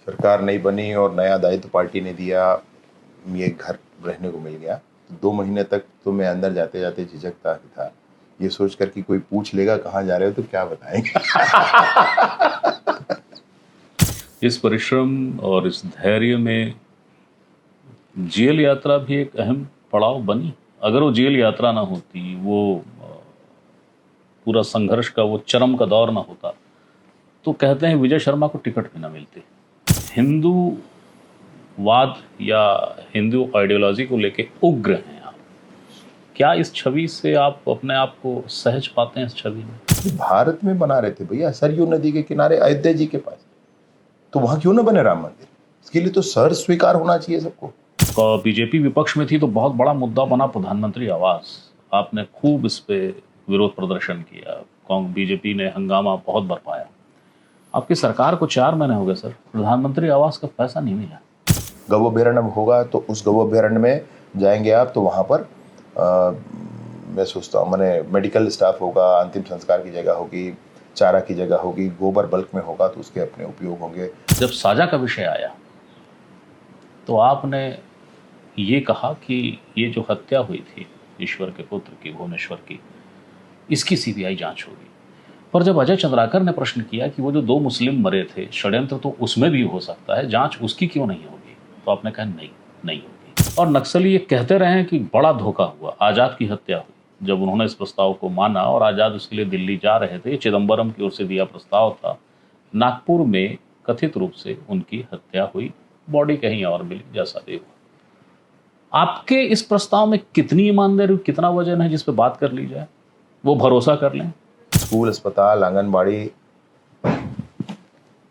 सरकार नई बनी और नया दायित्व पार्टी ने दिया, ये घर रहने को मिल गया। तो 2 महीने तक तो मैं अंदर जाते जाते झिझकता ही था, ये सोचकर कि कोई पूछ लेगा कहाँ जा रहे हो तो क्या बताएंगे। इस परिश्रम और इस धैर्य में जेल यात्रा भी एक अहम पड़ाव बनी। अगर वो जेल यात्रा ना होती, वो पूरा संघर्ष का वो चरम का दौर ना होता, तो कहते हैं विजय शर्मा को टिकट भी ना मिलती। हिंदूवाद या हिंदू आइडियोलॉजी को लेके उग्र हैं आप। क्या इस छवि से आप अपने आप को सहज पाते हैं? इस छवि में भारत में बना रहे थे भैया, सरयू नदी के किनारे अयोध्या जी के पास, तो वहां क्यों ना बने राम मंदिर? इसके लिए तो सर स्वीकार होना चाहिए सबको। बीजेपी विपक्ष में थी तो बहुत बड़ा मुद्दा बना प्रधानमंत्री आवास। आपने खूब इस पे विरोध प्रदर्शन किया, बीजेपी ने हंगामा बहुत बरपाया। आपकी सरकार को 4 महीने हो गए सर, प्रधानमंत्री आवास का पैसा नहीं मिला। गौ अभ्यारण्य होगा तो उस गौ अभ्यारण्य में जाएंगे आप तो वहाँ पर मैं सोचता हूँ मैंने मेडिकल स्टाफ होगा, अंतिम संस्कार की जगह होगी, चारा की जगह होगी, गोबर बल्क में होगा तो उसके अपने उपयोग होंगे। जब साजा का विषय आया तो आपने ये कहा कि ये जो हत्या हुई थी ईश्वर के पुत्र की, भुवनेश्वर की, इसकी सीबीआई जांच होगी। पर जब अजय चंद्राकर ने प्रश्न किया कि वो जो 2 मुस्लिम मरे थे, षड्यंत्र तो उसमें भी हो सकता है, जांच उसकी क्यों नहीं होगी, तो आपने कहा नहीं होगी। और नक्सली ये कहते रहे हैं कि बड़ा धोखा हुआ, आजाद की हत्या हुई। जब उन्होंने इस प्रस्ताव को माना और आजाद उसके लिए दिल्ली जा रहे थे, चिदम्बरम की ओर से दिया प्रस्ताव था, नागपुर में कथित रूप से उनकी हत्या हुई, बॉडी कहीं और मिली, जैसा भी हुआ। आपके इस प्रस्ताव में कितनी ईमानदारी, कितना वजन है जिस पे बात कर ली जाए, वो भरोसा कर लें? स्कूल, अस्पताल, आंगनबाड़ी,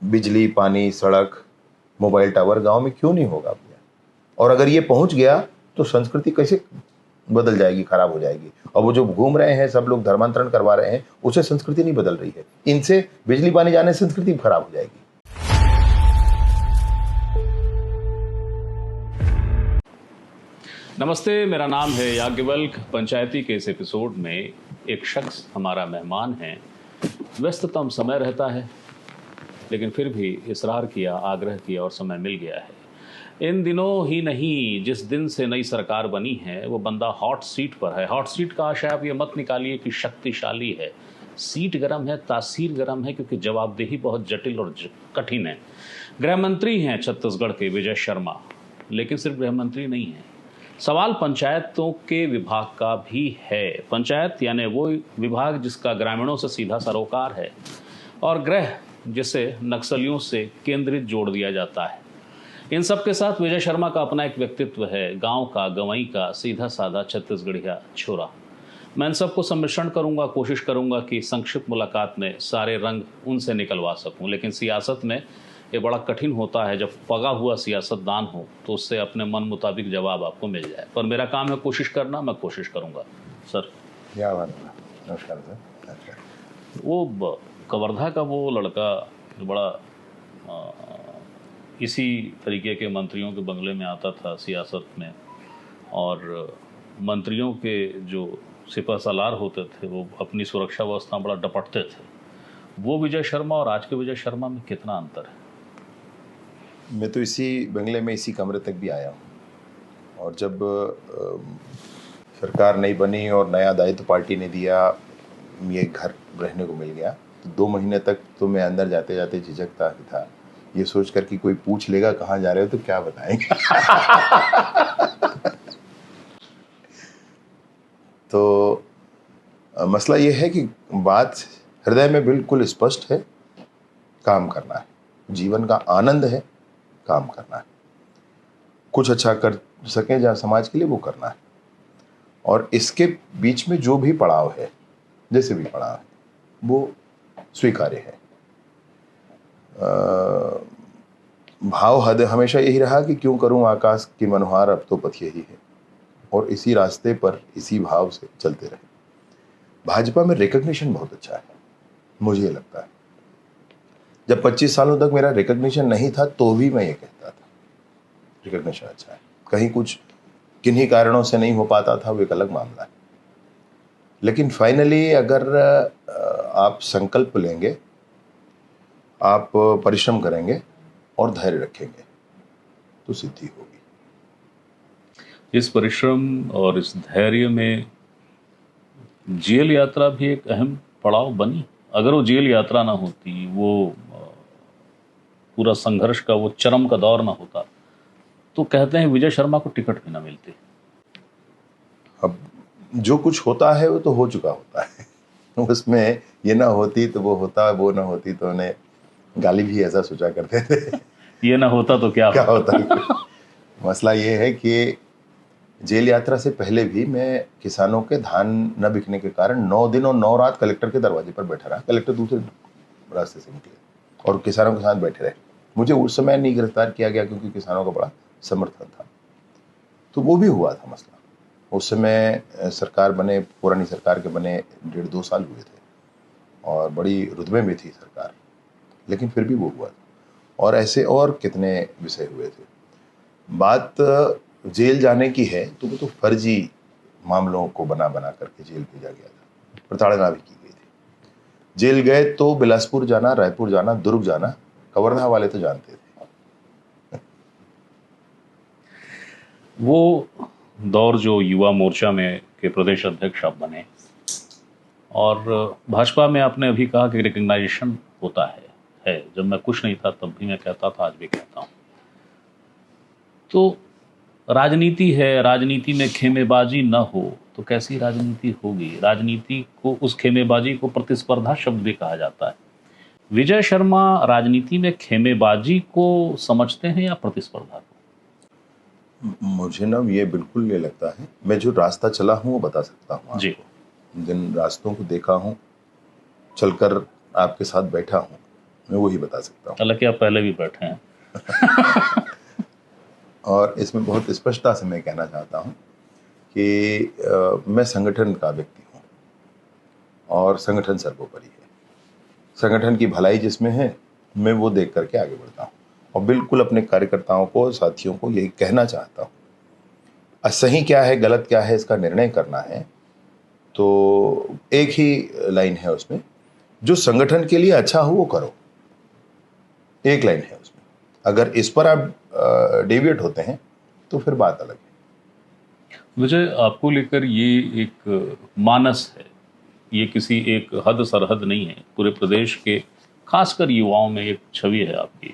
बिजली, पानी, सड़क, मोबाइल टावर गांव में क्यों नहीं होगा भैया? और अगर ये पहुंच गया तो संस्कृति कैसे बदल जाएगी, खराब हो जाएगी। और वो जो घूम रहे हैं सब लोग धर्मांतरण करवा रहे हैं, उससे संस्कृति नहीं बदल रही है। इनसे बिजली पानी जाने से संस्कृति खराब हो जाएगी। नमस्ते, मेरा नाम है याज्ञवल्क्य। पंचायती के इस एपिसोड में एक शख्स हमारा मेहमान है। व्यस्ततम समय रहता है, लेकिन फिर भी इसरार किया, आग्रह किया और समय मिल गया है। इन दिनों ही नहीं, जिस दिन से नई सरकार बनी है वो बंदा हॉट सीट पर है। हॉट सीट का आशय आप ये मत निकालिए कि शक्तिशाली है। सीट गर्म है, तासीर गर्म है, क्योंकि जवाबदेही बहुत जटिल और कठिन है। गृह मंत्री हैं छत्तीसगढ़ के विजय शर्मा, लेकिन सिर्फ गृह मंत्री नहीं है। सवाल पंचायतों के विभाग का भी है। पंचायत यानी वो विभाग जिसका ग्रामीणों से सीधा सरोकार है, और गृह जिसे नक्सलियों से केंद्रित जोड़ दिया जाता है। इन सब के साथ विजय शर्मा का अपना एक व्यक्तित्व है, गांव का, गंवई का, सीधा साधा छत्तीसगढ़िया छोरा। मैं इन सबको सम्मिश्रण करूंगा, कोशिश करूंगा कि संक्षिप्त मुलाकात में सारे रंग उनसे निकलवा सकूं। लेकिन सियासत में ये बड़ा कठिन होता है, जब पगा हुआ सियासतदान हो तो उससे अपने मन मुताबिक जवाब आपको मिल जाए। पर मेरा काम है कोशिश करना, मैं कोशिश करूंगा। सर क्या बात है, नमस्कार सर। वो कवर्धा का वो लड़का जो बड़ा इसी तरीके के मंत्रियों के बंगले में आता था सियासत में, और मंत्रियों के जो सिपह सालार होते थे वो अपनी सुरक्षा व्यवस्था बड़ा डपटते थे। वो विजय शर्मा और आज के विजय शर्मा में कितना अंतर है? मैं तो इसी बंगले में, इसी कमरे तक भी आया हूँ, और जब सरकार नई बनी और नया दायित्व पार्टी ने दिया, ये घर रहने को मिल गया, तो 2 महीने तक तो मैं अंदर जाते जाते झिझकता ही था, ये सोचकर कि कोई पूछ लेगा कहाँ जा रहे हो तो क्या बताएंगे। तो मसला ये है कि बात हृदय में बिल्कुल स्पष्ट है, काम करना है, जीवन का आनंद है, काम करना है, कुछ अच्छा कर सकें जहाँ समाज के लिए वो करना है। और इसके बीच में जो भी पड़ाव है, जैसे भी पड़ाव है, वो स्वीकार्य है। भाव हद हमेशा यही रहा कि क्यों करूं आकाश की मनोहार, अब तो पथ यही है, और इसी रास्ते पर इसी भाव से चलते रहे। भाजपा में रिकॉग्निशन बहुत अच्छा है, मुझे लगता है। जब 25 सालों तक मेरा रिकॉग्निशन नहीं था तो भी मैं ये कहता था रिकॉग्निशन अच्छा है। कहीं कुछ किन्हीं कारणों से नहीं हो पाता था, वो एक अलग मामला है। लेकिन फाइनली अगर आप संकल्प लेंगे, आप परिश्रम करेंगे, और धैर्य रखेंगे तो सिद्धि होगी। इस परिश्रम और इस धैर्य में जेल यात्रा भी एक अहम पड़ाव बनी। अगर वो जेल यात्रा ना होती, वो पूरा संघर्ष का वो चरम का दौर ना होता, तो कहते हैं विजय शर्मा को टिकट भी ना मिलती। अब जो कुछ होता है वो तो हो चुका होता है उसमें ये ना होती तो वो होता, वो ना होती तो उन्हें गाली भी ऐसा सोचा करते थे ये ना होता तो क्या क्या होता। होता मसला ये है कि जेल यात्रा से पहले भी मैं किसानों के धान न बिकने के कारण 9 दिन और 9 रात कलेक्टर के दरवाजे पर बैठा रहा। कलेक्टर दूसरे रास्ते से निकले और किसानों के साथ बैठे रहे। मुझे उस समय नहीं गिरफ्तार किया गया क्योंकि किसानों का बड़ा समर्थन था। तो वो भी हुआ था मसला। उस समय सरकार बने, पुरानी सरकार के बने 1.5-2 साल हुए थे और बड़ी रुतबे में थी सरकार, लेकिन फिर भी वो हुआ था। और ऐसे और कितने विषय हुए थे। बात जेल जाने की है तो वो तो फर्जी मामलों को बना बना करके जेल भेजा गया था, प्रताड़ना भी की गई थी। जेल गए तो बिलासपुर जाना, रायपुर जाना, दुर्ग जाना, कवर्धा वाले तो जानते थे। वो दौर जो युवा मोर्चा में के प्रदेश अध्यक्ष आप बने, और भाजपा में आपने अभी कहा कि रिकग्नाइजेशन होता है। जब मैं कुछ नहीं था तब भी मैं कहता था, आज भी कहता हूँ। तो राजनीति है, राजनीति में खेमेबाजी न हो तो कैसी राजनीति होगी। राजनीति को, उस खेमेबाजी को प्रतिस्पर्धा शब्द भी कहा जाता है। विजय शर्मा राजनीति में खेमेबाजी को समझते हैं या प्रतिस्पर्धा को? मुझे ना ये बिल्कुल ये लगता है, मैं जो रास्ता चला हूँ वो बता सकता हूँ जी। आपको। जिन रास्तों को देखा हूँ, चलकर आपके साथ बैठा हूँ, मैं वही बता सकता हूँ। हालांकि आप पहले भी बैठे हैं और इसमें बहुत स्पष्टता से मैं कहना चाहता हूँ कि मैं संगठन का व्यक्ति हूँ और संगठन सर्वोपरि है। संगठन की भलाई जिसमें है, मैं वो देख करके आगे बढ़ता हूँ और बिल्कुल अपने कार्यकर्ताओं को, साथियों को यही कहना चाहता हूँ। सही क्या है, गलत क्या है, इसका निर्णय करना है तो एक ही लाइन है उसमें, जो संगठन के लिए अच्छा हो वो करो। एक लाइन है उसमें। अगर इस पर आप डेविएट होते हैं तो फिर बात अलग है। विजय, आपको लेकर ये एक मानस है, ये किसी एक हद सरहद नहीं है, पूरे प्रदेश के खासकर युवाओं में एक छवि है आपकी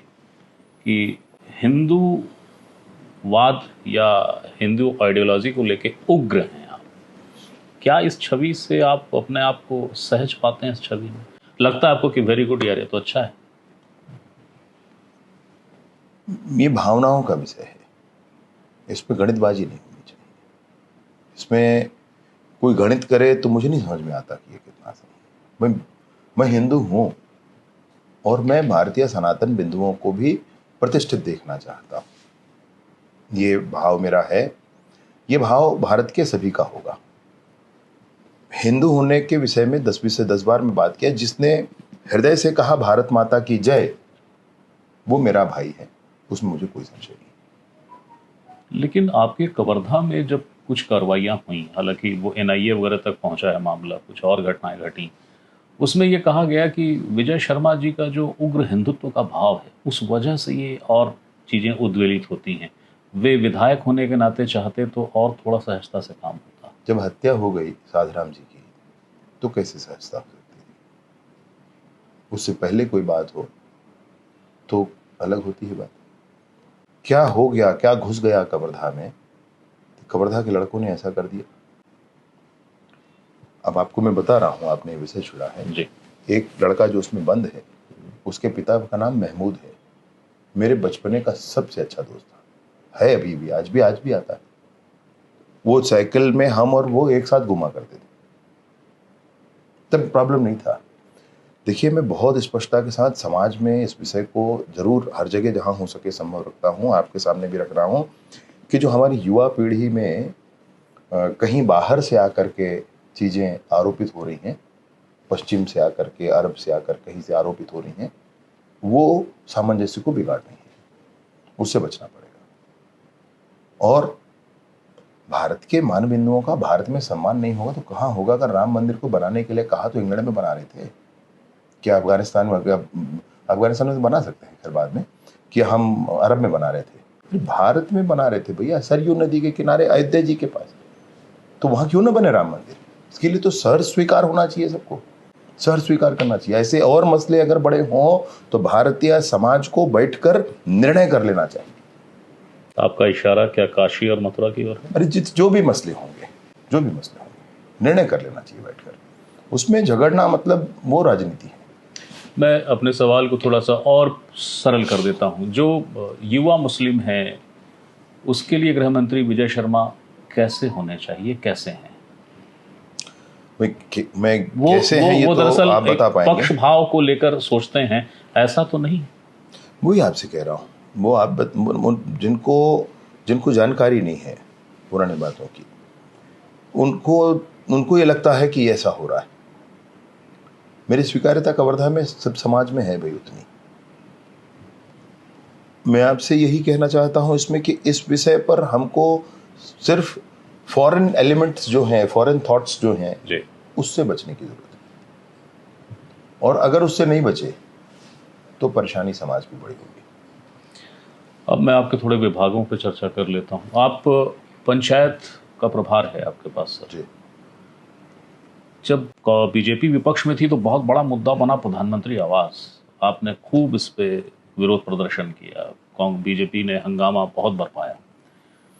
कि हिंदूवाद या हिंदू आइडियोलॉजी को लेके उग्र हैं आप। क्या इस छवि से आप अपने आप को सहज पाते हैं? इस छवि में लगता है आपको कि वेरी गुड यार, ये तो अच्छा है? ये भावनाओं का विषय है, इस पर गणितबाजी नहीं होनी चाहिए। इसमें कोई गणित करे तो मुझे नहीं समझ में आता कि ये कितना सही है। मैं हिंदू हूँ और मैं भारतीय सनातन बिंदुओं को भी प्रतिष्ठित देखना चाहता हूँ। ये भाव मेरा है, ये भाव भारत के सभी का होगा। हिंदू होने के विषय में 10 से 10 बार में बात किया। जिसने हृदय से कहा भारत माता की जय, वो मेरा भाई है, उसमें मुझे कोई संशय नहीं। लेकिन आपके कवर्धा में जब कुछ कार्रवाइयाँ हुई, हालांकि वो एनआईए वगैरह तक पहुंचा है मामला, कुछ और घटनाएं घटी, उसमें ये कहा गया कि विजय शर्मा जी का जो उग्र हिंदुत्व का भाव है, उस वजह से ये और चीज़ें उद्वेलित होती हैं। वे विधायक होने के नाते चाहते तो और थोड़ा सहजता से काम होता। जब हत्या हो गई साधराम जी की तो कैसे सहजता हो सकती थी? उससे पहले कोई बात हो तो अलग होती है बात। क्या हो गया, क्या घुस गया कवर्धा में, कवर्धा के लड़कों ने ऐसा कर दिया। अब आपको मैं बता रहा हूँ, आपने विषय छुड़ा है जी। एक लड़का जो उसमें बंद है, उसके पिता का नाम महमूद है। मेरे बचपने का सबसे अच्छा दोस्त था, है अभी भी, आज भी आता है। वो साइकिल में हम और वो एक साथ घुमा करते थे, तब प्रॉब्लम नहीं था। देखिए, मैं बहुत स्पष्टता के साथ समाज में इस विषय को जरूर हर जगह जहां हो सके संभव रखता हूं, आपके सामने भी रख रहा हूं कि जो हमारी युवा पीढ़ी में कहीं बाहर से आकर के चीजें आरोपित हो रही हैं, पश्चिम से आकर के, अरब से आकर कहीं से आरोपित हो रही हैं, वो सामंजस्य को बिगाड़ रही हैं। उससे बचना पड़ेगा। और भारत के मान बिंदुओं का भारत में सम्मान नहीं होगा तो कहां होगा। अगर राम मंदिर को बनाने के लिए कहा तो इंग्लैंड में बना रहे थे, क्या अफगानिस्तान में तो बना सकते हैं खैर बाद में। कि हम अरब में बना रहे थे, फिर भारत में बना रहे थे भैया, सरयू नदी के किनारे अयोध्या जी के पास। तो वहाँ क्यों ना बने राम मंदिर? इसके लिए तो सर स्वीकार होना चाहिए, सबको सर स्वीकार करना चाहिए। ऐसे और मसले अगर बड़े हों तो भारतीय समाज को बैठकर निर्णय कर लेना चाहिए। आपका इशारा क्या काशी और मथुरा की ओर है? अरे जो भी मसले होंगे, निर्णय कर लेना चाहिए बैठकर। उसमें झगड़ना मतलब वो राजनीति है। मैं अपने सवाल को थोड़ा सा और सरल कर देता हूं। जो युवा मुस्लिम हैं उसके लिए गृह मंत्री विजय शर्मा कैसे होने चाहिए, कैसे हैं मैं कैसे हैं ये वो तो दरअसल आप बता एक पाएंगे। पक्ष भाव को लेकर सोचते हैं, ऐसा तो नहीं? वही आपसे कह रहा हूँ, वो आप जिनको जानकारी नहीं है पुरानी बातों की, उनको ये लगता है कि ऐसा हो रहा है। मेरी स्वीकार्यता कवर्धा में सब समाज में है भाई उतनी। मैं आपसे यही कहना चाहता हूं इसमें कि इस विषय पर हमको सिर्फ फॉरेन एलिमेंट्स जो हैं, फॉरेन थॉट्स जो हैं, उससे बचने की जरूरत है। और अगर उससे नहीं बचे तो परेशानी समाज की बड़ी होगी। अब मैं आपके थोड़े विभागों पर चर्चा कर लेता हूं। आप पंचायत का प्रभार है आपके पास सर। जी। जब बीजेपी विपक्ष में थी तो बहुत बड़ा मुद्दा बना प्रधानमंत्री आवास। आपने खूब इस पे विरोध प्रदर्शन किया, बीजेपी ने हंगामा बहुत बरपाया।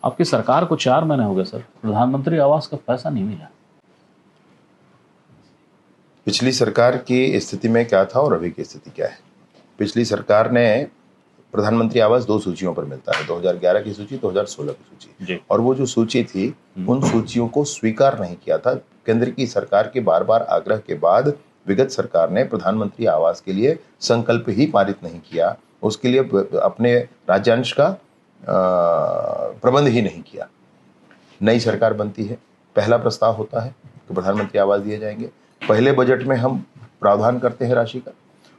आपकी सरकार को 4 महीने हो गए सर, प्रधानमंत्री आवास का पैसा नहीं मिला। पिछली सरकार की स्थिति में क्या था और अभी की स्थिति क्या है? पिछली सरकार ने प्रधानमंत्री आवास 2 सूचियों पर मिलता है, 2011 की सूची, 2016 की सूची जी। और वो जो सूची थी उन सूचियों को स्वीकार नहीं किया था। केंद्र की सरकार के बार बार आग्रह के बाद विगत सरकार ने प्रधानमंत्री आवास के लिए संकल्प ही पारित नहीं किया, उसके लिए अपने राज्यांश का प्रबंध ही नहीं किया। नई सरकार बनती है, पहला प्रस्ताव होता है कि प्रधानमंत्री आवास दिए जाएंगे। पहले बजट में हम प्रावधान करते हैं राशि का,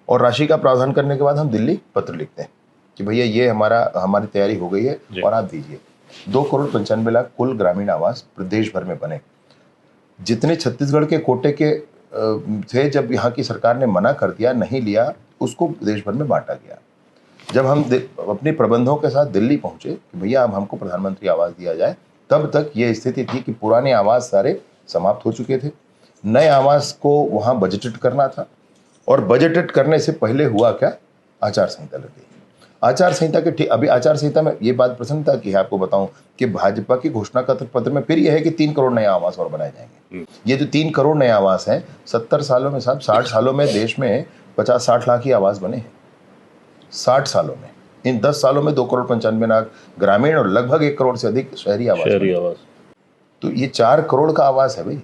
और राशि का प्रावधान करने के बाद हम दिल्ली पत्र लिखते हैं कि भैया ये हमारी तैयारी हो गई है और आप दीजिए। 2,95,00,000 कुल ग्रामीण आवास देश भर में बने। जितने छत्तीसगढ़ के कोटे के थे, जब यहाँ की सरकार ने मना कर दिया, नहीं लिया, उसको देश भर में बांटा गया। जब हम अपने प्रबंधों के साथ दिल्ली पहुंचे कि भैया अब हमको प्रधानमंत्री आवास दिया जाए, तब तक ये स्थिति थी कि पुराने आवास सारे समाप्त हो चुके थे। नए आवास को वहाँ बजटेड करना था, और बजटेड करने से पहले हुआ क्या, आचार संहिता लग गई। आचार संहिता के ठीक अभी आचार संहिता में ये बात प्रसन्नता की है, आपको बताऊं कि भाजपा की घोषणा पत्र में फिर यह है कि 3 करोड़ नए आवास और बनाए जाएंगे। ये जो 3 करोड़ नए आवास हैं, 70 सालों में साहब, 60 सालों में देश में 50-60 लाख ही आवास बने हैं। 60 सालों में, इन 10 सालों में 2,95,00,000 ग्रामीण और लगभग 1 करोड़ से अधिक शहरी आवास। तो ये 4 करोड़ का आवास है भाई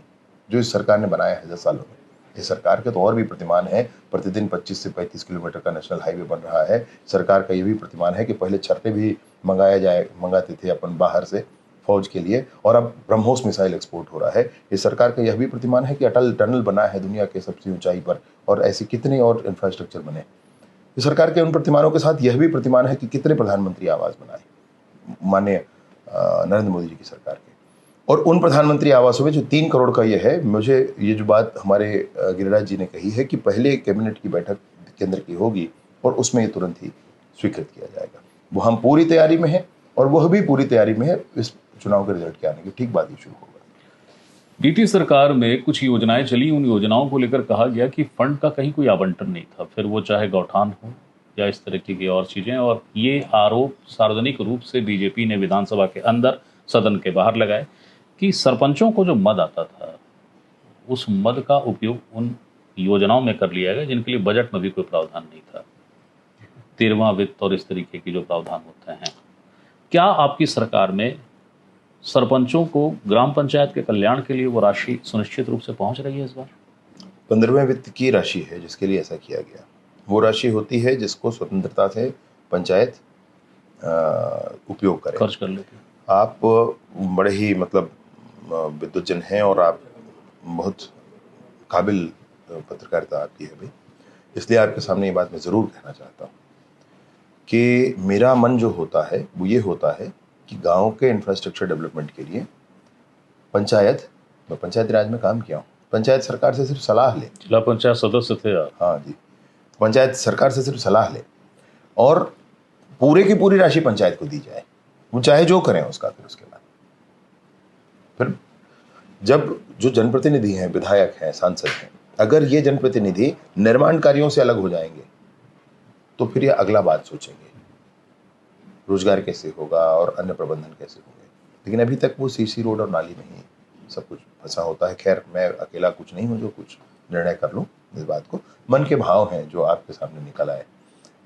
जो इस सरकार ने बनाया है 10 सालों में। इस सरकार के तो और भी प्रतिमान है, प्रतिदिन 25 से 35 किलोमीटर का नेशनल हाईवे बन रहा है। सरकार का ये भी प्रतिमान है कि पहले छर्रे भी मंगाते थे अपन बाहर से फौज के लिए, और अब ब्रह्मोस मिसाइल एक्सपोर्ट हो रहा है। इस सरकार का यह भी प्रतिमान है कि अटल टनल बना है दुनिया के सबसे ऊंचाई पर, और ऐसे कितने और इंफ्रास्ट्रक्चर बने। इस सरकार के उन प्रतिमानों के साथ यह भी प्रतिमान है कि कितने प्रधानमंत्री आवास बनाए माननीय नरेंद्र मोदी जी की सरकार के। और उन प्रधानमंत्री आवासों में जो 3 करोड़ का ये है, मुझे ये जो बात हमारे गिरिराज जी ने कही है कि पहले कैबिनेट की बैठक केंद्र की होगी और उसमें ये तुरंत ही स्वीकृत किया जाएगा। वो हम पूरी तैयारी में है, और वह भी पूरी तैयारी में है इस चुनाव के रिजल्ट के आने के ठीक बाद ही शुरू होगा। डीटी सरकार में कुछ योजनाएं चली, उन योजनाओं को लेकर कहा गया कि फंड का कहीं कोई आवंटन नहीं था, फिर वो चाहे गौठान हो या इस तरह की और चीजें, और ये आरोप सार्वजनिक रूप से बीजेपी ने विधानसभा के अंदर, सदन के बाहर लगाए कि सरपंचों को जो मद आता था उस मद का उपयोग उन योजनाओं में कर लिया गया जिनके लिए बजट में भी कोई प्रावधान नहीं था। 13वां वित्त और इस तरीके की जो प्रावधान होते हैं, क्या आपकी सरकार में सरपंचों को ग्राम पंचायत के कल्याण के लिए वो राशि सुनिश्चित रूप से पहुंच रही है इस बार? 15वें वित्त की राशि है जिसके लिए ऐसा किया गया। वो राशि होती है जिसको स्वतंत्रता से पंचायत उपयोग करे, खर्च कर लेते। आप बड़े ही मतलब विद्वतजन हैं और आप बहुत काबिल पत्रकारिता आपकी है भाई, इसलिए आपके सामने ये बात मैं ज़रूर कहना चाहता हूँ कि मेरा मन जो होता है वो ये होता है कि गांव के इंफ्रास्ट्रक्चर डेवलपमेंट के लिए मैं पंचायती राज में काम किया हूँ, पंचायत सरकार से सिर्फ सलाह ले। जिला पंचायत सदस्य थे आप? हाँ जी, पंचायत सरकार से सिर्फ सलाह ले, और पूरे की पूरी राशि पंचायत को दी जाए, वो चाहे जो करें उसका। फिर उसके बाद फिर जब जो जनप्रतिनिधि हैं, विधायक हैं, सांसद हैं, अगर ये जनप्रतिनिधि निर्माण कार्यों से अलग हो जाएंगे तो फिर ये अगला बात सोचेंगे, रोजगार कैसे होगा और अन्य प्रबंधन कैसे होंगे। लेकिन अभी तक वो सीसी रोड और नाली नहीं, सब कुछ फंसा होता है। खैर, मैं अकेला कुछ नहीं हूँ जो कुछ निर्णय कर लूँ इस बात को। मन के भाव हैं जो आपके सामने निकल आए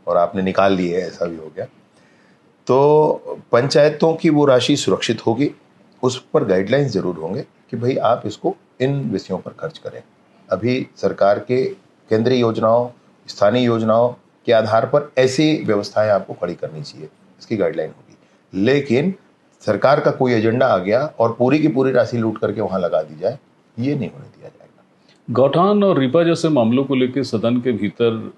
और आपने निकाल लिए, ऐसा भी हो गया। तो पंचायतों की वो राशि सुरक्षित होगी, उस पर गाइडलाइंस जरूर होंगे कि भाई आप इसको इन विषयों पर खर्च करें। अभी सरकार के केंद्रीय योजनाओं, स्थानीय योजनाओं के आधार पर ऐसी व्यवस्थाएं आपको खड़ी करनी चाहिए, इसकी गाइडलाइन होगी। लेकिन सरकार का कोई एजेंडा आ गया और पूरी की पूरी राशि लूट करके वहां लगा दी जाए, ये नहीं होने दिया जाएगा। गौठान और रीपा जैसे मामलों को लेकर सदन के भीतर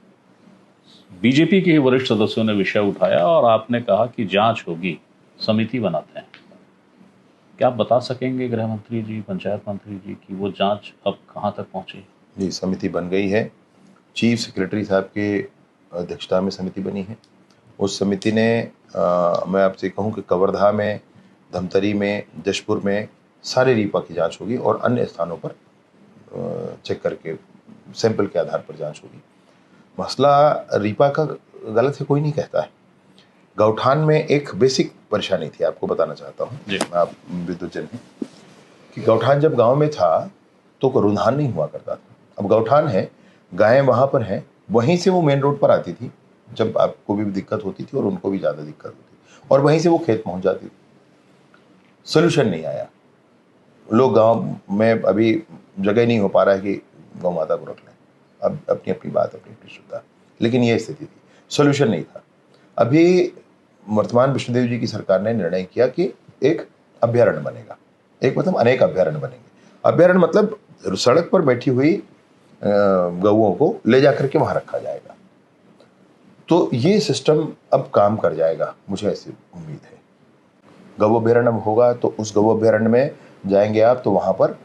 बीजेपी के ही वरिष्ठ सदस्यों ने विषय उठाया और आपने कहा कि जांच होगी, समिति बनाते हैं। क्या आप बता सकेंगे गृह मंत्री जी, पंचायत मंत्री जी, कि वो जांच अब कहां तक पहुंची? जी, समिति बन गई है। चीफ सेक्रेटरी साहब के अध्यक्षता में समिति बनी है। उस समिति ने मैं आपसे कहूं कि कवर्धा में, धमतरी में, जशपुर में सारे रीपा की जांच होगी और अन्य स्थानों पर चेक करके सैंपल के आधार पर जांच होगी। मसला रीपा का गलत है, कोई नहीं कहता है। गौठान में एक बेसिक परेशानी थी, आपको बताना चाहता हूँ, आप विद्युतजन हैं, कि गौठान जब गांव में था तो रुंधान नहीं हुआ करता था। अब गौठान है, गायें वहां पर हैं, वहीं से वो मेन रोड पर आती थी जब आपको भी दिक्कत होती थी और उनको भी ज़्यादा दिक्कत होती, और वहीं से वो खेत पहुंच जाती थी। सोल्यूशन नहीं आया। लोग गांव में अभी जगह नहीं हो पा रहा है कि गौ माता को रख लें, अब अपनी अपनी बात, अपनी अपनी श्रद्धा, लेकिन ये स्थिति थी, सोल्यूशन नहीं था। अभी वर्तमान विष्णुदेव जी की सरकार ने निर्णय किया कि एक अभ्यारण्य बनेगा, एक मतलब अनेक अभ्यारण्य बनेंगे। अभ्यारण्य मतलब सड़क पर बैठी हुई गौओं को ले जाकर के वहां रखा जाएगा। तो ये सिस्टम अब काम कर जाएगा, मुझे ऐसी उम्मीद है। गौ अभ्यारण्य होगा तो उस गौ अभ्यारण्य में जाएंगे आप, तो वहां पर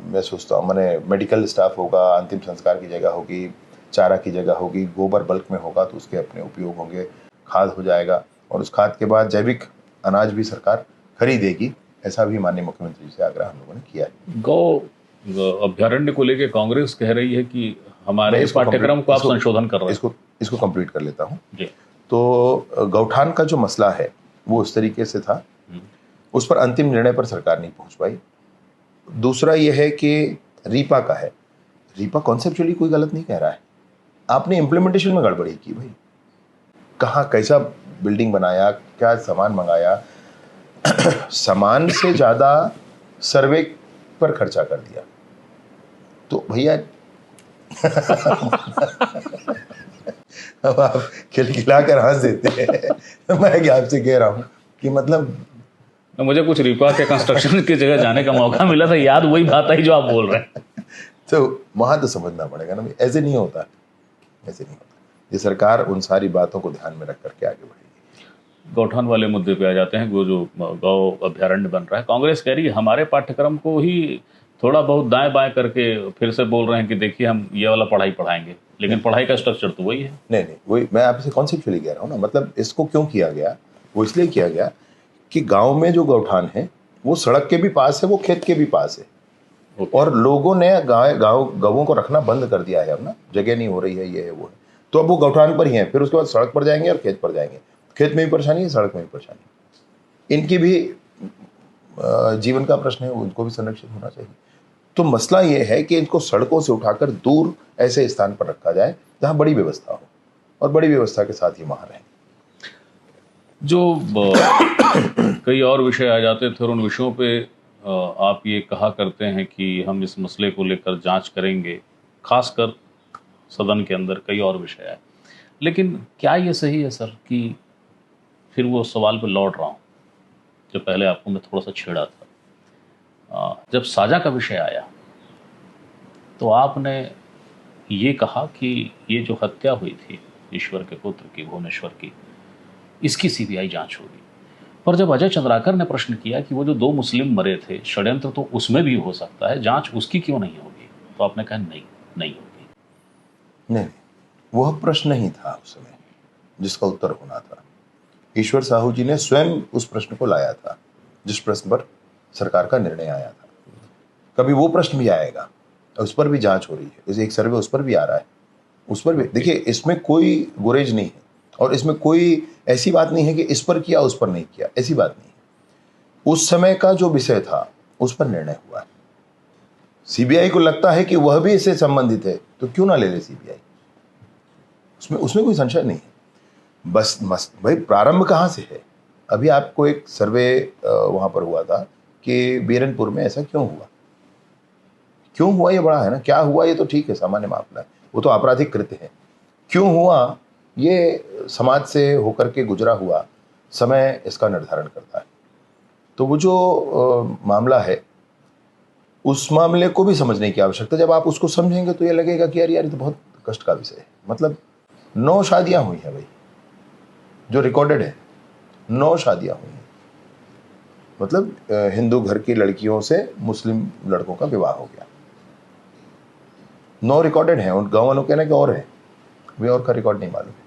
मैं सोचता हूँ, मैंने मेडिकल स्टाफ होगा, अंतिम संस्कार की जगह होगी, चारा की जगह होगी, गोबर बल्क में होगा तो उसके अपने उपयोग होंगे, खाद हो जाएगा, और उस खाद के बाद जैविक अनाज भी सरकार खरीदेगी। ऐसा भी माननीय मुख्यमंत्री जी से आग्रह हम लोगों ने किया है। गौ अभ्यारण्य को लेकर कांग्रेस कह रही है कि हमारे पाठ्यक्रम को आप संशोधन कर रहे हैं। इसको कंप्लीट कर लेता हूँ। तो गौठान का जो मसला है वो उस तरीके से था, उस पर अंतिम निर्णय पर सरकार नहीं पहुंच पाई। दूसरा यह है कि रीपा का है, रीपा कॉन्सेप्चुअली कोई गलत नहीं कह रहा है, आपने इम्प्लीमेंटेशन में गड़बड़ी की भाई। कहाँ कैसा बिल्डिंग बनाया, क्या सामान मंगाया, सामान से ज्यादा सर्वे पर खर्चा कर दिया। तो भैया अब आप खिलखिला कर हंस देते हैं, मैं क्या आपसे कह रहा हूँ कि मतलब मुझे कुछ रीपा के कंस्ट्रक्शन की जगह जाने का मौका मिला था, याद वही बात आई जो आप बोल रहे हैं। तो वहां तो समझना पड़ेगा ना, ऐसे नहीं होता, ऐसे नहीं होता। ये सरकार उन सारी बातों को ध्यान में रख करके आगे बढ़ेगी। गौठान वाले मुद्दे पे आ जाते हैं, वो जो गौ अभ्यारण्य बन रहा है, कांग्रेस कह रही है हमारे पाठ्यक्रम को ही थोड़ा बहुत दाएं बाएं करके फिर से बोल रहे हैं कि देखिए हम ये वाला पढ़ाई पढ़ाएंगे, लेकिन पढ़ाई का स्ट्रक्चर तो वही है। नहीं, वही मैं आपसे कॉन्सेप्चुअली कह रहा हूँ ना। मतलब इसको क्यों किया गया, वो इसलिए किया गया कि गांव में जो गौठान है वो सड़क के भी पास है, वो खेत के भी पास है, और लोगों ने गौों को रखना बंद कर दिया है। अब ना जगह नहीं हो रही है, ये है वो है, तो अब वो गौठान पर ही है, फिर उसके बाद सड़क पर जाएंगे और खेत पर जाएंगे। खेत में भी परेशानी है, सड़क में भी परेशानी, इनकी भी जीवन का प्रश्न है, उनको भी संरक्षित होना चाहिए। तो मसला ये है कि इनको सड़कों से उठाकर दूर ऐसे स्थान पर रखा जाए जहां बड़ी व्यवस्था हो, और बड़ी व्यवस्था के साथ ही वहां रहें। जो कई और विषय आ जाते थे और उन विषयों पे आप ये कहा करते हैं कि हम इस मसले को लेकर जांच करेंगे, खासकर सदन के अंदर कई और विषय आए, लेकिन क्या ये सही है सर कि फिर वो सवाल पे लौट रहा हूँ जो पहले आपको मैं थोड़ा सा छेड़ा था, जब साजा का विषय आया तो आपने ये कहा कि ये जो हत्या हुई थी ईश्वर के पुत्र की, भुवनेश्वर की, इसकी सीबीआई जांच होगी। पर जब अजय चंद्राकर ने प्रश्न किया कि वो जो 2 मुस्लिम मरे थे, षड्यंत्र तो उसमें भी हो सकता है, जांच उसकी क्यों नहीं होगी, तो आपने कहा नहीं होगी। नहीं, वह प्रश्न नहीं था उस समय। जिसका उत्तर होना था। ईश्वर साहू जी ने स्वयं उस प्रश्न को लाया था जिस प्रश्न पर सरकार का निर्णय आया था। कभी वो प्रश्न भी आएगा, उस पर भी जांच हो रही है, जैसे एक सर्वे उस पर भी आ रहा है, उस पर भी देखिए, इसमें कोई गुरेज नहीं है और इसमें कोई ऐसी बात नहीं है कि इस पर किया उस पर नहीं किया, ऐसी बात नहीं है। उस समय का जो विषय था उस पर निर्णय हुआ है। सीबीआई को लगता है कि वह भी इससे संबंधित है तो क्यों ना ले ले सीबीआई, उसमें उसमें कोई संशय नहीं है। बस भाई प्रारंभ कहाँ से है? अभी आपको एक सर्वे वहां पर हुआ था कि बीरनपुर में ऐसा क्यों हुआ ये बड़ा है ना, क्या हुआ ये तो ठीक है, सामान्य मामला है, वो तो आपराधिक कृत्य है। क्यों हुआ ये समाज से होकर के गुजरा हुआ समय इसका निर्धारण करता है। तो वो जो मामला है उस मामले को भी समझने की आवश्यकता, जब आप उसको समझेंगे तो ये लगेगा कि यार ये तो बहुत कष्ट का विषय है। मतलब 9 शादियां हुई हैं भाई, जो रिकॉर्डेड है, 9 शादियां हुई हैं। मतलब हिंदू घर की लड़कियों से मुस्लिम लड़कों का विवाह हो गया, 9 रिकॉर्डेड हैं। उन गाँव वालों कहना कि और है, वे और का रिकॉर्ड नहीं मालूम है।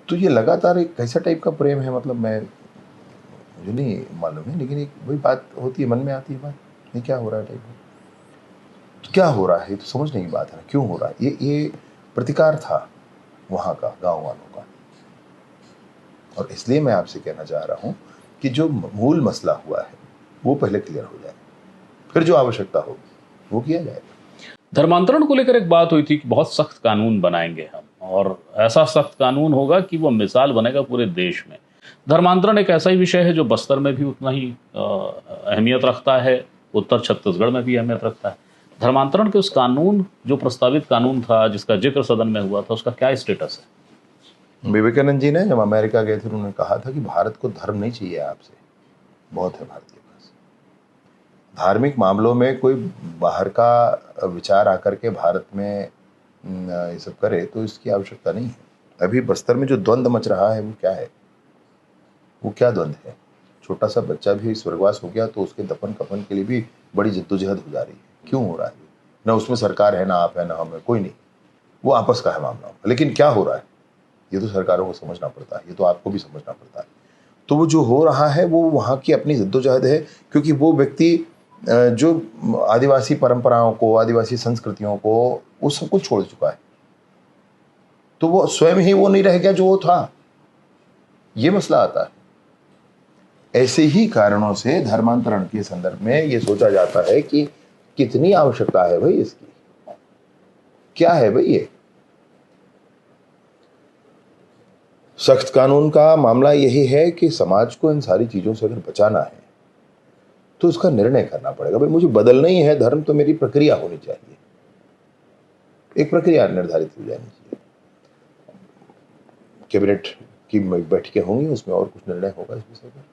तो ये लगातार एक कैसा टाइप का प्रेम है, मतलब मुझे नहीं मालूम है, लेकिन एक वही बात होती है, मन में आती है बात, ये क्या हो रहा है टाइप में। तो क्या हो रहा है ये तो समझने की बात है ना, क्यों हो रहा है ये प्रतिकार था वहाँ का, गाँव वालों का। और इसलिए मैं आपसे कहना चाह रहा हूँ कि जो मूल मसला हुआ है वो पहले क्लियर हो जाए, फिर जो आवश्यकता होगी वो किया जाएगा। धर्मांतरण को लेकर एक बात हुई थी कि बहुत सख्त कानून बनाएंगे हम, और ऐसा सख्त कानून होगा कि वो मिसाल बनेगा पूरे देश में। धर्मांतरण एक ऐसा ही विषय है जो बस्तर में भी उतना ही अहमियत रखता है, उत्तर छत्तीसगढ़ में भी अहमियत रखता है। धर्मांतरण के उस कानून, जो प्रस्तावित कानून था जिसका जिक्र सदन में हुआ था, उसका क्या स्टेटस है? विवेकानंद जी ने जब अमेरिका गए थे उन्होंने कहा था कि भारत को धर्म नहीं चाहिए आपसे, बहुत है भारत के पास। धार्मिक मामलों में कोई बाहर का विचार आकर के भारत में ये सब करे तो इसकी आवश्यकता नहीं है। अभी बस्तर में जो द्वंद्व मच रहा है वो क्या है, वो क्या द्वंद्व है? छोटा सा बच्चा भी स्वर्गवास हो गया तो उसके दफन कफन के लिए भी बड़ी जद्दोजहद हो जा रही है। क्यों हो रहा है? ना उसमें सरकार है, ना आप है, ना हम है, कोई नहीं, वो आपस का है मामला। लेकिन क्या हो रहा है ये तो सरकारों को समझना पड़ता है, ये तो आपको भी समझना पड़ता है। तो वो जो हो रहा है वो वहाँ की अपनी जद्दोजहद है, क्योंकि वो व्यक्ति जो आदिवासी परंपराओं को, आदिवासी संस्कृतियों को, वो सब कुछ छोड़ चुका है, तो वो स्वयं ही वो नहीं रह गया जो वो था। ये मसला आता है। ऐसे ही कारणों से धर्मांतरण के संदर्भ में ये सोचा जाता है कि कितनी आवश्यकता है भाई इसकी, क्या है भाई ये। सख्त कानून का मामला यही है कि समाज को इन सारी चीजों से अगर बचाना है तो उसका निर्णय करना पड़ेगा। भाई मुझे बदलना ही है धर्म, तो मेरी प्रक्रिया होनी चाहिए, एक प्रक्रिया निर्धारित हो जानी चाहिए। कैबिनेट की बैठकें होंगी, उसमें और कुछ निर्णय होगा इस विषय पर।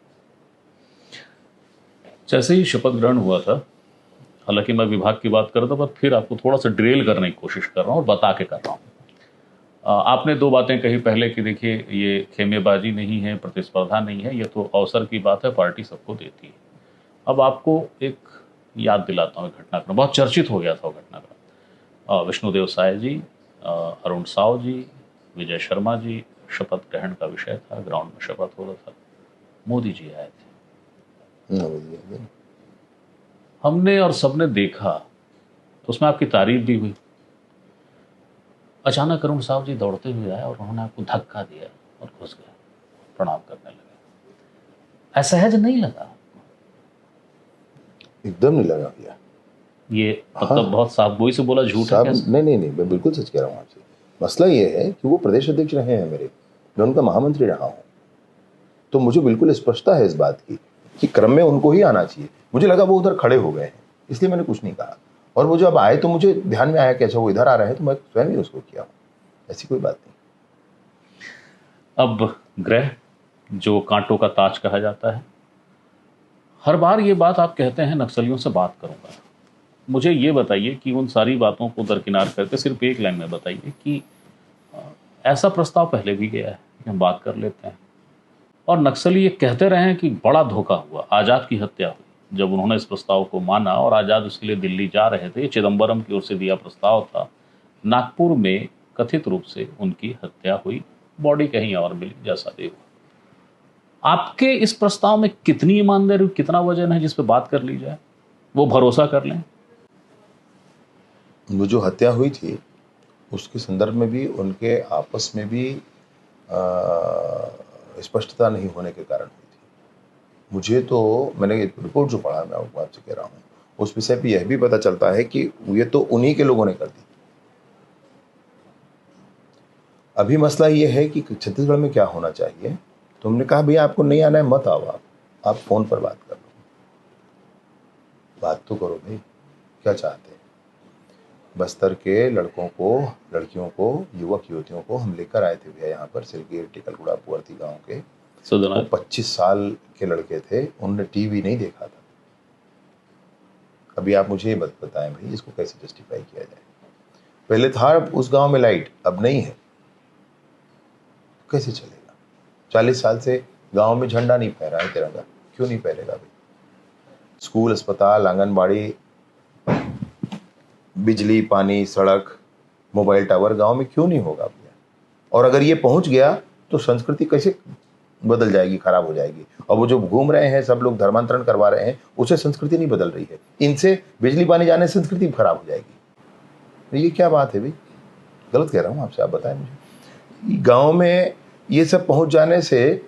जैसे ही शपथ ग्रहण हुआ था, हालांकि मैं विभाग की बात कर रहा था, पर फिर आपको थोड़ा सा ड्रिल करने की कोशिश कर रहा हूँ और बता के कर रहा हूँ। आपने 2 बातें कही पहले कि देखिए ये खेमेबाजी नहीं है, प्रतिस्पर्धा नहीं है, ये तो अवसर की बात है, पार्टी सबको देती है। अब आपको एक याद दिलाता हूँ, एक घटनाक्रम बहुत चर्चित हो गया था। वो घटनाक्रम विष्णुदेव साय जी, अरुण साव जी, विजय शर्मा जी, शपथ ग्रहण का विषय था, ग्राउंड में शपथ हो रहा था, मोदी जी आए थे। हमने और सबने देखा तो उसमें आपकी तारीफ भी हुई। अचानक अरुण साहब जी दौड़ते हुए आए और उन्होंने आपको धक्का दिया और घुस गए, प्रणाम करने लगे। असहज नहीं लगा? एकदम नहीं लगा भैया। ये मतलब बहुत साफगोई से बोला, झूठ है क्या? नहीं, मैं बिल्कुल सच कह रहा हूँ आपसे। मसला ये है कि वो प्रदेश अध्यक्ष रहे हैं मेरे, मैं उनका महामंत्री रहा हूँ, तो मुझे बिल्कुल स्पष्टता है इस बात की कि क्रम में उनको ही आना चाहिए। मुझे लगा वो उधर खड़े हो गए हैं, इसलिए मैंने कुछ नहीं कहा। और वो जब आए तो मुझे ध्यान में आया कि अच्छा वो इधर आ रहे हैं, तो मैं स्वयं ही उसको किया हूँ, ऐसी कोई बात नहीं। अब ग्रह जो कांटों का ताज कहा जाता है, हर बार ये बात आप कहते हैं नक्सलियों से बात करूंगा। मुझे ये बताइए कि उन सारी बातों को दरकिनार करके सिर्फ एक लाइन में बताइए कि ऐसा प्रस्ताव पहले भी गया है कि हम बात कर लेते हैं, और नक्सली ये कहते रहे हैं कि बड़ा धोखा हुआ, आज़ाद की हत्या हुई। जब उन्होंने इस प्रस्ताव को माना और आज़ाद उसके लिए दिल्ली जा रहे थे, चिदम्बरम की ओर से दिया प्रस्ताव था, नागपुर में कथित रूप से उनकी हत्या हुई बॉडी कहीं और मिली, जैसा भी हो। आपके इस प्रस्ताव में कितनी ईमानदारी, कितना वजन है जिस पे बात कर ली जाए, वो भरोसा कर लें? वो जो हत्या हुई थी उसके संदर्भ में भी उनके आपस में भी स्पष्टता नहीं होने के कारण हुई थी। मुझे तो, मैंने रिपोर्ट जो पढ़ा, मैं आपसे कह रहा हूँ, उस विषय पे यह भी पता चलता है कि ये तो उन्हीं के लोगों ने कर दी। अभी मसला ये है कि छत्तीसगढ़ में क्या होना चाहिए। तो हमने कहा भैया आपको नहीं आना है मत आओ, आप फोन पर बात कर लो, बात तो करो भाई, क्या चाहते हैं। बस्तर के लड़कों को, लड़कियों को, युवक युवतियों को हम लेकर आए थे भैया यहाँ पर, सिरगिर टिकलगुड़ा पुअर्थी गांव के। वो 25 साल के लड़के थे, उन्होंने टीवी नहीं देखा था। अभी आप मुझे ये मत बताएं भाई इसको कैसे जस्टिफाई किया जाए। पहले था उस गांव में लाइट, अब नहीं है, कैसे चलेगा। 40 साल से गांव में झंडा नहीं फहरा है तिरंगा, क्यों नहीं फहरेगा भाई। स्कूल, अस्पताल, आंगनबाड़ी, बिजली, पानी, सड़क, मोबाइल टावर गांव में क्यों नहीं होगा भैया। और अगर ये पहुंच गया तो संस्कृति कैसे बदल जाएगी, खराब हो जाएगी। और वो जो घूम रहे हैं सब लोग, धर्मांतरण करवा रहे हैं, उससे संस्कृति नहीं बदल रही है। इनसे बिजली पानी जाने से संस्कृति खराब हो जाएगी। ये क्या बात है भाई, गलत कह रहा हूँ आपसे, आप बताएं मुझे। गांव में ये सब पहुंच जाने से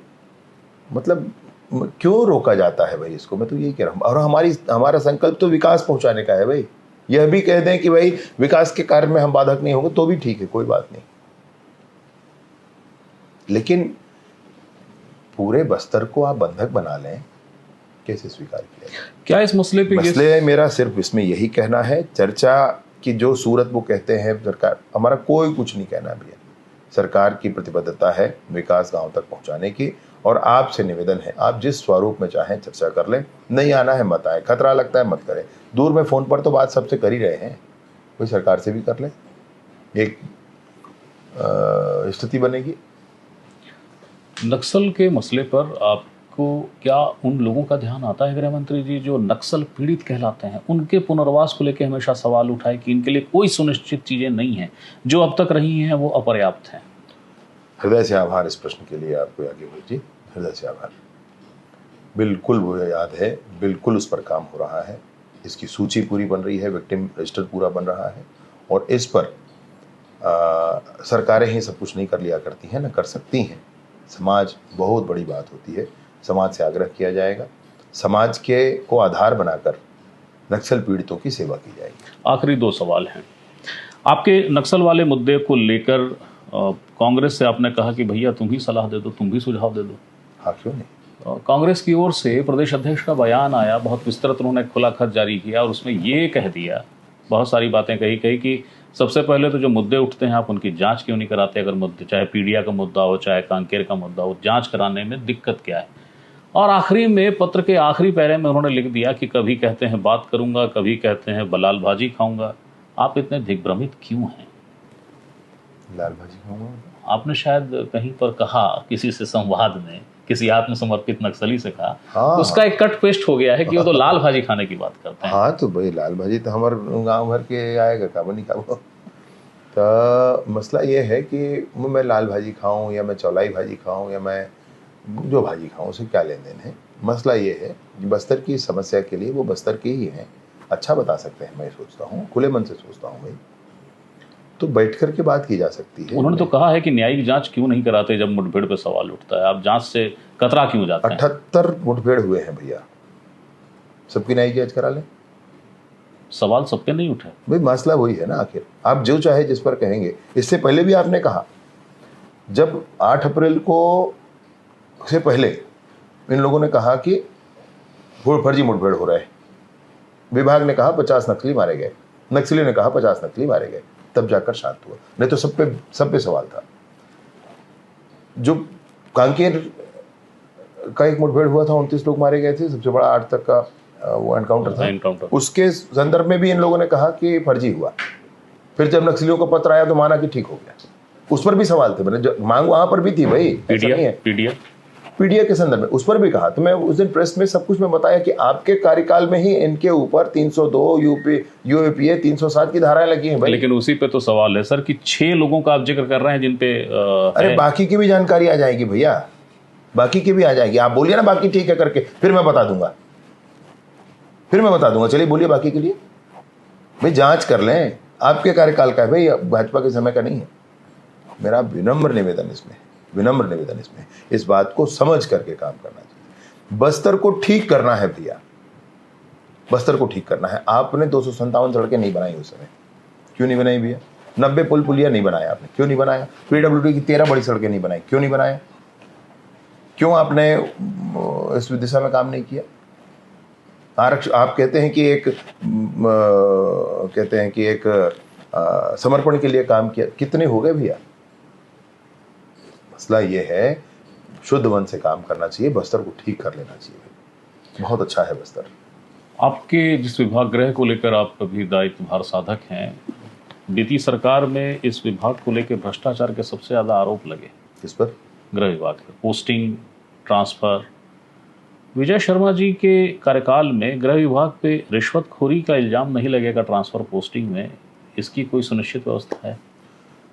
मतलब क्यों रोका जाता है भाई इसको, मैं तो यही कह रहा हूँ। और हमारा संकल्प तो विकास पहुंचाने का है भाई। यह भी कह दें कि भाई विकास के कार्य में हम बाधक नहीं होंगे तो भी ठीक है, कोई बात नहीं। लेकिन पूरे बस्तर को आप बंधक बना लें, कैसे स्वीकार किया जाए। क्या इस मसले पे मसले मेरा सिर्फ इसमें यही कहना है, चर्चा की जो सूरत वो कहते हैं सरकार, हमारा कोई कुछ नहीं कहना भैया। सरकार की प्रतिबद्धता है विकास गांव तक पहुंचाने की, और आपसे निवेदन है आप जिस स्वरूप में चाहें चर्चा कर लें। नहीं आना है मत आए, खतरा लगता है मत करें। दूर में फ़ोन पर तो बात सबसे कर ही रहे हैं, कोई सरकार से भी कर लें, एक स्थिति बनेगी। नक्सल के मसले पर आपको क्या उन लोगों का ध्यान आता है गृह मंत्री जी जो नक्सल पीड़ित कहलाते हैं, उनके पुनर्वास को लेकर हमेशा सवाल उठाए कि इनके लिए कोई सुनिश्चित चीज़ें नहीं हैं, जो अब तक रही हैं वो अपर्याप्त हैं? हृदय से आभार इस प्रश्न के लिए आपको याज्ञवल्क्य जी, हृदय से आभार। बिल्कुल मुझे याद है, बिल्कुल उस पर काम हो रहा है, इसकी सूची पूरी बन रही है, विक्टिम रजिस्टर पूरा बन रहा है, और इस पर सरकारें ही सब कुछ नहीं कर लिया करती हैं, न कर सकती हैं। समाज बहुत बड़ी बात होती है, समाज से आग्रह किया जाएगा, समाज के को आधार बनाकर नक्सल पीड़ितों की सेवा की जाएगी। आखिरी 2 सवाल हैं आपके। नक्सल वाले मुद्दे को लेकर कांग्रेस से आपने कहा कि भैया तुम ही सलाह दे दो, तुम भी सुझाव दे दो। हाँ, क्यों नहीं। कांग्रेस की ओर से प्रदेश अध्यक्ष का बयान आया, बहुत विस्तृत उन्होंने खुला खत जारी किया और उसमें ये कह दिया, बहुत सारी बातें कही कि सबसे पहले तो जो मुद्दे उठते हैं आप उनकी जांच क्यों नहीं कराते। अगर मुद्दे, चाहे पीडिया का मुद्दा हो, चाहे कांकेर का मुद्दा हो, जांच कराने में दिक्कत क्या है। और आखिरी में, पत्र के आखिरी पैरे में उन्होंने लिख दिया कि कभी कहते हैं बात करूंगा, कभी कहते हैं लाल भाजी खाऊंगा। आप इतने दिग्भ्रमित क्यों हैं? लाल भाजी खाऊंगा, आपने शायद कहीं पर कहा, किसी से संवाद में, किसी आत्मसमर्पित नक्सली से कहा, हाँ, उसका एक कट पेस्ट हो गया है कि वो तो लाल भाजी खाने की बात करते हैं। हाँ, तो भाई लाल भाजी तो हमारे गांव भर के आएगा, का बनी का वो। तो मसला ये है कि मैं लाल भाजी खाऊं या मैं चौलाई भाजी खाऊं या मैं जो भाजी खाऊं, उससे क्या लेन देन है। मसला ये है कि बस्तर की समस्या के लिए वो बस्तर के ही हैं, अच्छा बता सकते हैं, मैं सोचता हूँ, खुले मन से सोचता हूँ भाई, तो बैठ कर के बात की जा सकती है। उन्होंने तो कहा है कि न्यायिक जांच क्यों नहीं कराते जब मुठभेड़ पे सवाल उठता है, आप जांच से कतरा क्यों जाते हैं? 78 मुठभेड़ हुए हैं भैया, सबकी न्यायिक जांच करा लें। सवाल सब पे नहीं उठे भाई, मसला वही है ना, आखिर आप जो चाहे जिस पर कहेंगे। इससे पहले भी आपने कहा, जब 8 अप्रैल को से पहले इन लोगों ने कहा कि फर्जी मुठभेड़ हो रहा है, विभाग ने कहा 50 नक्सली मारे गए, नक्सली ने कहा 50 नक्सली मारे गए, तब जाकर शांत हुआ, नहीं तो सब पे सवाल था। जो कांकेर का एक मुठभेड़ हुआ था, 29 लोग मारे गए थे, सबसे बड़ा 8 तक का वो एनकाउंटर था, उसके संदर्भ में भी इन लोगों ने कहा कि फर्जी हुआ। फिर जब नक्सलियों को पत्र आया तो माना कि ठीक हो गया, उस पर भी सवाल थे, मांग वहां पर भी थी भाई। पीडिया पीडीए के संदर्भ में उस पर भी कहा, तो मैं उस दिन प्रेस में सब कुछ में बताया कि आपके कार्यकाल में ही इनके ऊपर 302 यूएपीए 307 की धाराएं लगी हैं भाई। लेकिन उसी पे तो सवाल है सर कि 6 लोगों का आप जिक्र कर रहे हैं जिन पे अरे बाकी की भी जानकारी आ जाएगी भैया, बाकी की भी आ जाएगी। आप बोलिए ना बाकी ठीक है करके, फिर मैं बता दूंगा, चलिए बोलिए बाकी के लिए भाई, जांच कर लें। आपके कार्यकाल का है भाई, भाजपा के समय का नहीं है। मेरा विनम्र निवेदन इसमें इस बात को समझ करके काम करना चाहिए। बस्तर को ठीक करना है भैया, बस्तर को ठीक करना है। आपने 257 सड़कें नहीं बनाई उस समय, क्यों नहीं बनाई भैया? 90 पुल पुलिया नहीं बनाया आपने, क्यों नहीं बनाया? पीडब्ल्यूडी की 13 बड़ी सड़कें नहीं बनाई, क्यों नहीं बनाया? क्यों आपने इस दिशा में काम नहीं किया? आप कहते हैं कि एक समर्पण के लिए काम किया, कितने हो गए भैया? मसला ये है, शुद्ध मन से काम करना चाहिए, बस्तर को ठीक कर लेना चाहिए। बहुत अच्छा है बस्तर। आपके जिस विभाग गृह को लेकर आप अभी दायित्व भार साधक हैं, बीती सरकार में इस विभाग को लेकर भ्रष्टाचार के सबसे ज्यादा आरोप लगे। किस पर? गृह विभाग पर पोस्टिंग, ट्रांसफर। विजय शर्मा जी के कार्यकाल में गृह विभाग पे रिश्वतखोरी का इल्जाम नहीं लगेगा ट्रांसफर पोस्टिंग में, इसकी कोई सुनिश्चित व्यवस्था है?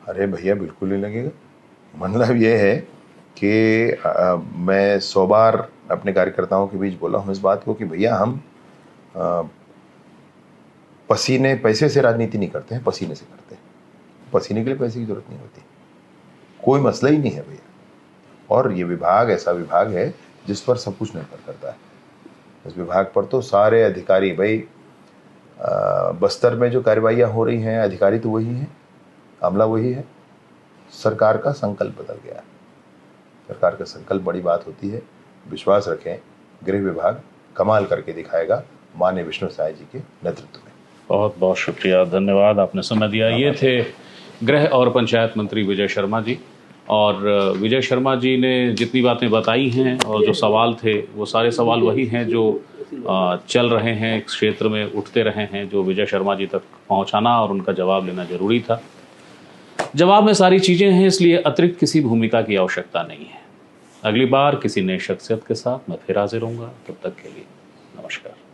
अरे भैया बिल्कुल नहीं लगेगा। मतलब ये है कि मैं 100 बार अपने कार्यकर्ताओं के बीच बोला हूँ इस बात को कि भैया हम पैसे से राजनीति नहीं करते हैं, पसीने से करते हैं। पसीने के लिए पैसे की जरूरत नहीं होती, कोई मसला ही नहीं है भैया। और ये विभाग ऐसा विभाग है जिस पर सब कुछ निर्भर करता है। इस विभाग पर तो सारे अधिकारी भाई, बस्तर में जो कार्रवाइयाँ हो रही हैं, अधिकारी तो वही हैं, अमला वही है। सरकार का संकल्प बदल गया है। सरकार का संकल्प बड़ी बात होती है। विश्वास रखें, गृह विभाग कमाल करके दिखाएगा माननीय विष्णु साय जी के नेतृत्व में। बहुत बहुत शुक्रिया, धन्यवाद, आपने समय दिया। ये थे गृह और पंचायत मंत्री विजय शर्मा जी। और विजय शर्मा जी ने जितनी बातें बताई हैं और जो सवाल थे, वो सारे सवाल वही हैं जो चल रहे हैं, इस क्षेत्र में उठते रहे हैं, जो विजय शर्मा जी तक पहुंचाना और उनका जवाब लेना जरूरी था। जवाब में सारी चीज़ें हैं, इसलिए अतिरिक्त किसी भूमिका की आवश्यकता नहीं है। अगली बार किसी नई शख्सियत के साथ मैं फिर हाजिर होऊंगा। तब तक के लिए नमस्कार।